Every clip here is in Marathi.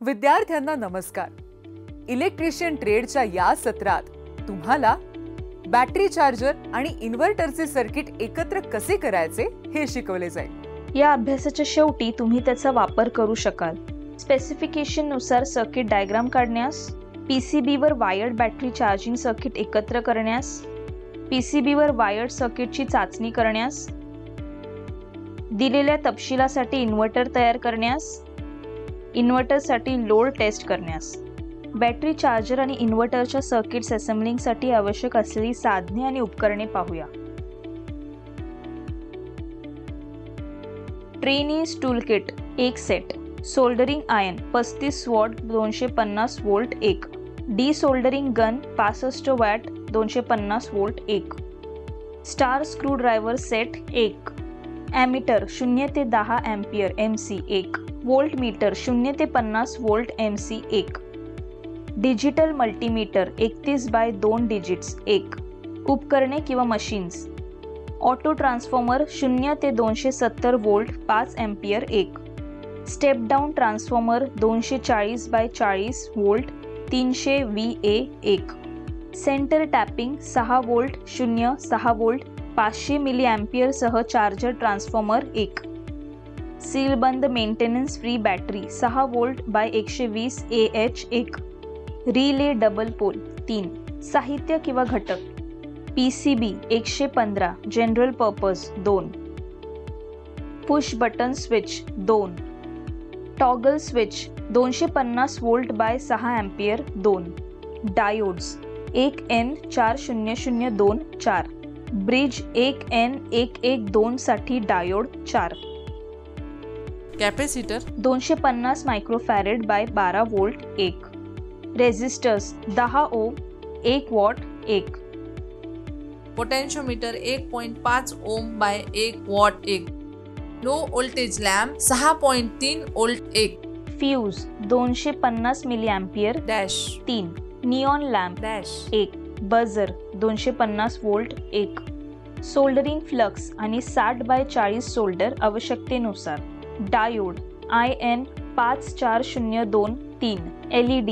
विद्यार्थ्यांना नमस्कार. इलेक्ट्रिशियन ट्रेडच्या या सत्रात तुम्हाला बॅटरी चार्जर आणि इन्व्हर्टरचे सर्किट एकत्र कसे करायचे हे शिकवले जाईल. या अभ्यासाच्या शेवटी तुम्ही त्याचा वापर करू शकाल. स्पेसिफिकेशन नुसार सर्किट डायग्राम काढण्यास, PCB वर वायर्ड बॅटरी चार्जिंग सर्किट एकत्र करण्यास, PCB वर वायर्ड सर्किटची चाचणी करण्यास, दिलेल्या तपशिलासाठी इन्व्हर्टर तयार करण्यास, इन्व्हर्टरसाठी लोड टेस्ट करण्यास. बॅटरी चार्जर आणि इन्व्हर्टरच्या सर्किट्स असेंबलिंगसाठी आवश्यक असलेली साधने आणि उपकरणे पाहूया. Trainees tool kit 1 set. Soldering iron 35 what 250 volt 1. Desoldering gun 65 watt 250 volt 1. Star screw driver set 1. Ammeter 0 ते 10 अँपिअर MC 1. वोल्ट मीटर 0 ते 50 volt MC 1. Digital multimeter 31 by 2 digits 1. उपकरणे किंवा मशीन्स: ऑटो ट्रान्सफॉर्मर 0 ते 270 volt 5 ampere 1. Step down transformer 240 by 40 volt 300 VA 1. Centre tapping 6 volt 0 6 volt 500 milliampere सह चार्जर ट्रान्सफॉर्मर 1. सीलबंद maintenance free battery 6 volt by 120 AH 1. Relay double pole 3. साहित्य किंवा घटक: PCB 115 general purpose 2. Push button switch 2. Toggle switch 250 volt by 6 ampere 2. Diodes 1N4002 4. Bridge 1N112 साठी diode 4. Capacitor 250 microfarad by 12 volt 1. Resistors 10 ohm 1 watt 1. Potentiometer 1.5 ohm by 1 watt 1. Low voltage lamp 6.3 volt 1. Fuse 250 milliampere dash 3. Neon lamp dash 1. Buzzer 250 volt 1. Soldering flux आणि 60 बाय 40 सोल्डर आवश्यकतेनुसार. Diode IN 5402 3. LED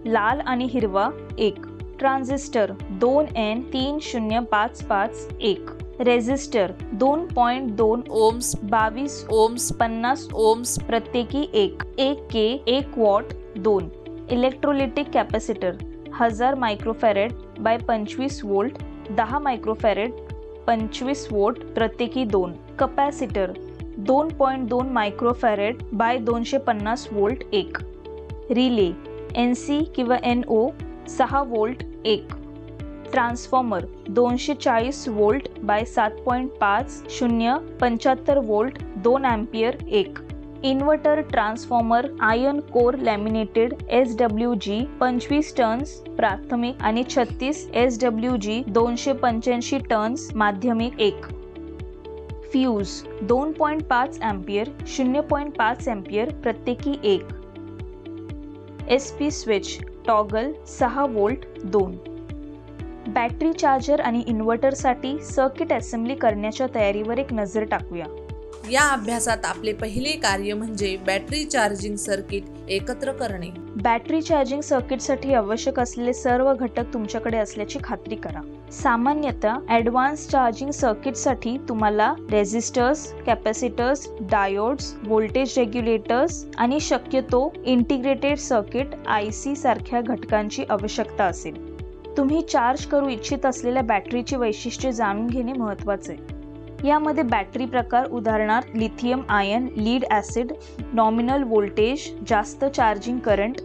लाल आणि हिरवा 1. Transistor 2N3055 1. Resistor 2.2 ohms 22 ohms 50 ohms प्रत्येकी 1. 1K 1 watt 2. Electrolytic capacitor 1000 microfarad by 25 volt 10 microfarad 25 volt प्रत्येकी 2. Capacitor 2.2 microfarad by 250 volt 1. Relay NC किंवा NO 6 volt 1. Transformer 240 volt by 7.5 0 75 volt 2 ampere 1. Inverter transformer iron core laminated SWG 25 turns प्राथमिक आणि 36 SWG 285 टर्न्स माध्यमिक 1. फ्यूज 2.5 अँपिअर 0.5 अँपिअर प्रत्येकी 1. SP switch toggle 6 volt 2. Battery charger आणि इन्व्हर्टरसाठी सर्किट असेंबली करण्याच्या तयारीवर एक नजर टाकूया. या अभ्यासात आपले पहिले कार्य म्हणजे बॅटरी चार्जिंग सर्किट एकत्र करणे. बॅटरी चार्जिंग सर्किटसाठी आवश्यक असलेले सर्व घटक तुमच्याकडे असल्याची खात्री करा. सामान्यतः ॲडव्हान्स चार्जिंग सर्किटसाठी तुम्हाला resistors, capacitors, diodes, voltage regulators आणि शक्यतो इंटिग्रेटेड सर्किट IC सारख्या घटकांची आवश्यकता असेल. तुम्ही चार्ज करू इच्छित असलेल्या बॅटरीची वैशिष्ट्ये जाणून घेणे महत्त्वाचे. यामध्ये बॅटरी प्रकार उदाहरणार्थ lithium ion, lead acid, nominal voltage, जास्त चार्जिंग करंट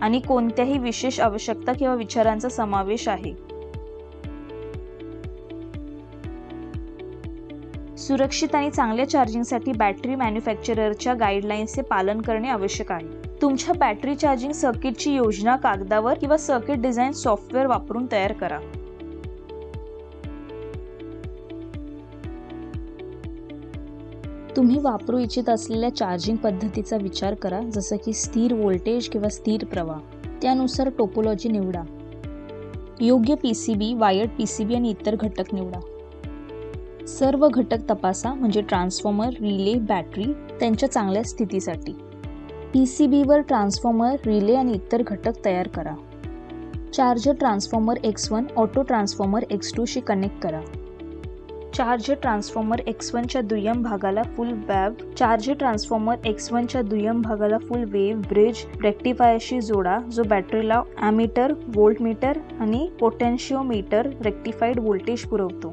आणि कोणत्याही विशेष आवश्यकता किंवा विचारांचा समावेश आहे. सुरक्षित आणि चांगल्या चार्जिंगसाठी बॅटरी मॅन्युफॅक्चररच्या गाईडलाईन्सचे पालन करणे आवश्यक आहे. तुमच्या बॅटरी चार्जिंग सर्किटची योजना कागदावर किंवा सर्किट डिझाईन सॉफ्टवेअर वापरून तयार करा. तुम्ही वापरू इच्छित असलेल्या चार्जिंग पद्धतीचा विचार करा, जसं की स्थिर व्होल्टेज किंवा स्थिर प्रवाह. त्यानुसार टोपोलॉजी निवडा. योग्य PCB, वायर्ड PCB आणि इतर घटक निवडा. सर्व घटक तपासा, म्हणजे ट्रान्सफॉर्मर, रिले, बॅटरी त्यांच्या चांगल्या स्थितीसाठी. PCBवर ट्रान्सफॉर्मर, रिले आणि इतर घटक तयार करा. Charger transformer X1 auto transformer X2 शी कनेक्ट करा. चार्जर ट्रान्सफॉर्मर X1 च्या दुय्यम भागाला फुल वेव्ह ब्रिज रेक्टिफायरशी जोडा, जो बॅटरीला ॲमीटर, व्होल्टमीटर आणि पोटेन्शिओमीटर रेक्टिफाईड व्होल्टेज पुरवतो.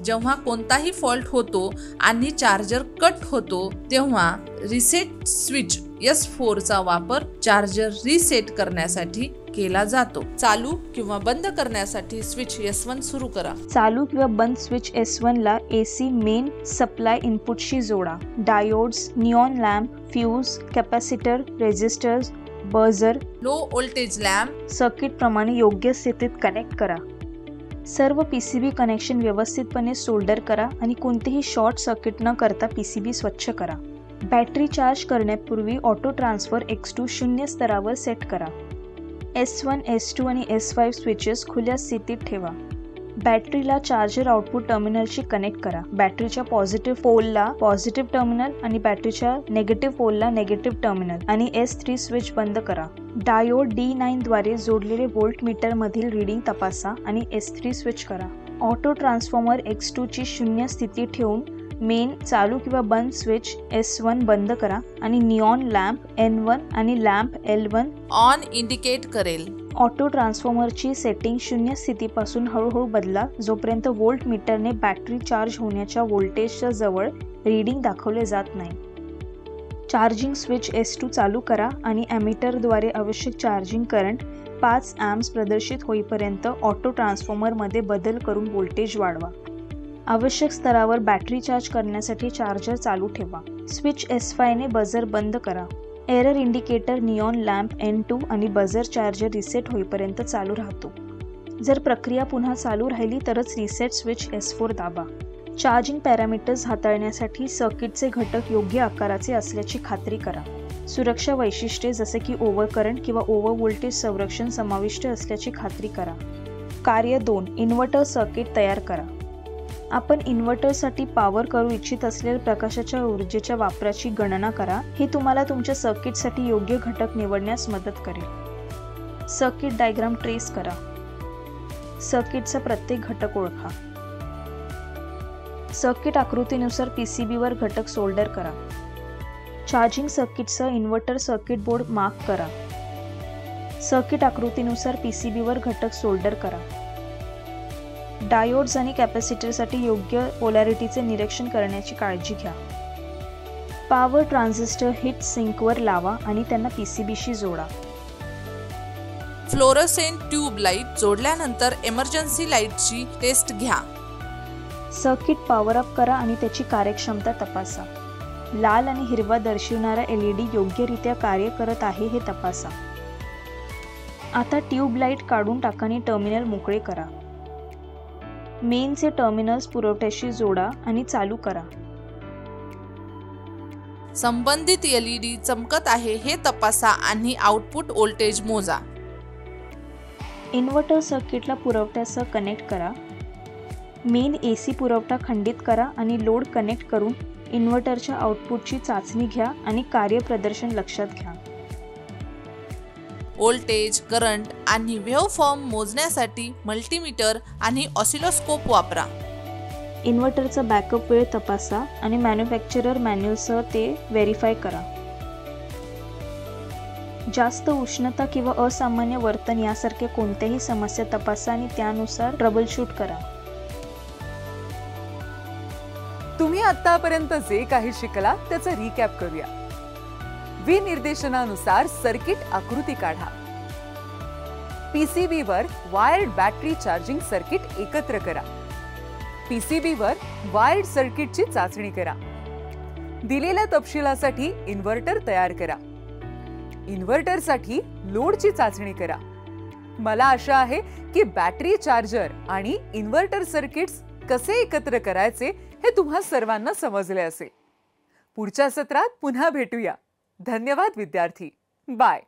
जेव्हा कोणताही फॉल्ट होतो आणि चार्जर कट होतो तेव्हा रिसेट स्विच S4 चा वापर चार्जर रिसेट करण्यासाठी केला जातो. चालू किंवा बंद करण्यासाठी स्विच S1 सुरू करा. चालू किंवा बंद स्विच S1 ला AC मेन सप्लाय इनपुटशी जोडा. Diodes, neon lamp, fuse, capacitor, resistors, buzzer, low voltage lamp circuit प्रमाणे योग्य स्थितीत कनेक्ट करा. सर्व PCB कनेक्शन व्यवस्थितपणे सोल्डर करा आणि कोणतेही शॉर्ट सर्किट न करता PCB स्वच्छ करा. बॅटरी चार्ज करण्यापूर्वी ऑटो ट्रान्सफर X2 0 स्तरावर सेट करा. S1, S2 आणि S5 स्विचेस खुल्या स्थितीत ठेवा. बॅटरीला चार्जर आउटपुट टर्मिनलशी कनेक्ट करा. बॅटरीच्या पॉझिटिव्ह पोलला पॉझिटिव्ह टर्मिनल आणि बॅटरीच्या नेगेटिव्ह पोलला नेगेटिव्ह टर्मिनल आणि S3 स्विच बंद करा. डायोड D9 द्वारे जोडलेले व्होल्टमीटर मधील रीडिंग तपासा आणि S3 स्विच करा. ऑटो ट्रान्सफॉर्मर X2 ची 0 स्थिती ठेवून मेन चालू किंवा बंद स्विच S1 बंद करा आणि निऑन लॅम्प N1 आणि लॅम्प L1 ऑन इंडिकेट करेल. ऑटो ट्रान्सफॉर्मरची सेटिंग 0 स्थितीपासून हळूहळू बदला जोपर्यंत व्होल्टमीटरने बॅटरी चार्ज होण्याच्या व्होल्टेजच्या जवळ रीडिंग दाखवले जात नाही. चार्जिंग स्विच S2 चालू करा आणि ॲमीटरद्वारे आवश्यक चार्जिंग करंट 5 amps प्रदर्शित होईपर्यंत ऑटो ट्रान्सफॉर्मरमध्ये बदल करून व्होल्टेज वाढवा. आवश्यक स्तरावर बॅटरी चार्ज करण्यासाठी चार्जर चालू ठेवा. स्विच S5 ने बझर बंद करा. Error indicator neon lamp N2 आणि बझर चार्जर रिसेट होईपर्यंत चालू राहतो. जर प्रक्रिया पुन्हा चालू राहिली तरच रिसेट स्विच S4 दाबा. चार्जिंग पॅरामीटर्स हाताळण्यासाठी सर्किटचे घटक योग्य आकाराचे असल्याची खात्री करा. सुरक्षा वैशिष्ट्ये जसे की ओव्हरकरंट किंवा ओव्हर व्होल्टेज संरक्षण समाविष्ट असल्याची खात्री करा. कार्य 2. इन्व्हर्टर सर्किट तयार करा. आपण इन्व्हर्टरसाठी पॉवर करू इच्छित असलेल्या प्रकाशाच्या ऊर्जेच्या वापराची गणना करा. हे तुम्हाला तुमच्या सर्किटसाठी योग्य घटक निवडण्यास मदत करेल. सर्किट डायग्राम ट्रेस करा. सर्किटचा प्रत्येक घटक ओळखा. सर्किट आकृतीनुसार PCBवर घटक सोल्डर करा. चार्जिंग सर्किटसह इन्व्हर्टर सर्किट बोर्ड मार्क करा. सर्किट आकृतीनुसार PCBवर घटक सोल्डर करा. डायोड्स आणि कॅपॅसिटरसाठी योग्य पोलॅरिटीचे निरीक्षण करण्याची काळजी घ्या. पॉवर ट्रान्झिस्टर हीट सिंकवर लावा आणि त्यांना PCBशी जोडा. फ्लोरोसेंट ट्यूब लाईट जोडल्यानंतर इमर्जन्सी लाईटची टेस्ट घ्या. सर्किट पॉवर अप करा आणि त्याची कार्यक्षमता तपासा. लाल आणि हिरवा दर्शविणारा LED योग्यरित्या कार्य करत आहे हे तपासा. आता ट्यूब लाईट काढून टाका आणि टर्मिनल मोकळे करा. मेनचे टर्मिनल्स पुरवठ्याशी जोडा आणि चालू करा. संबंधित LED चमकत आहे हे तपासा आणि आउटपुट व्होल्टेज मोजा. इन्व्हर्टर सर्किटला पुरवठ्यासह कनेक्ट करा. मेन AC पुरवठा खंडित करा आणि लोड कनेक्ट करून इन्व्हर्टरच्या आउटपुटची चाचणी घ्या आणि कार्यप्रदर्शन लक्षात घ्या. व्होल्टेज, करंट आणि वेव्हफॉर्म मोजण्यासाठी मल्टीमीटर आणि ऑसिलोस्कोप वापरा. इन्व्हर्टरचा बॅकअप वेळ तपासा आणि मॅन्युफॅक्चरर मॅन्युअलसह ते व्हेरीफाय करा. जास्त उष्णता किंवा असामान्य वर्तन यासारख्या कोणत्याही समस्या तपासा आणि त्यानुसार ट्रबलशूट करा. तुम्ही आतापर्यंत जे काही शिकला त्याचं रिकॅप करूया. विनिर्देशनानुसार सर्किट आकृती काढा. PCBवर वायर्ड बॅटरी चार्जिंग सर्किट एकत्र करा. PCBवर वायर्ड सर्किटची चाचणी करा. दिलेल्या तपशिलासाठी इन्व्हर्टर तयार करा. इन्व्हर्टरसाठी लोडची चाचणी करा. मला आशा आहे की बॅटरी चार्जर आणि इन्व्हर्टर सर्किट्स कसे एकत्र करायचे हे तुम्हा सर्वांना समजले असेल. पुढच्या सत्रात पुन्हा भेटूया. धन्यवाद विद्यार्थी. बाय.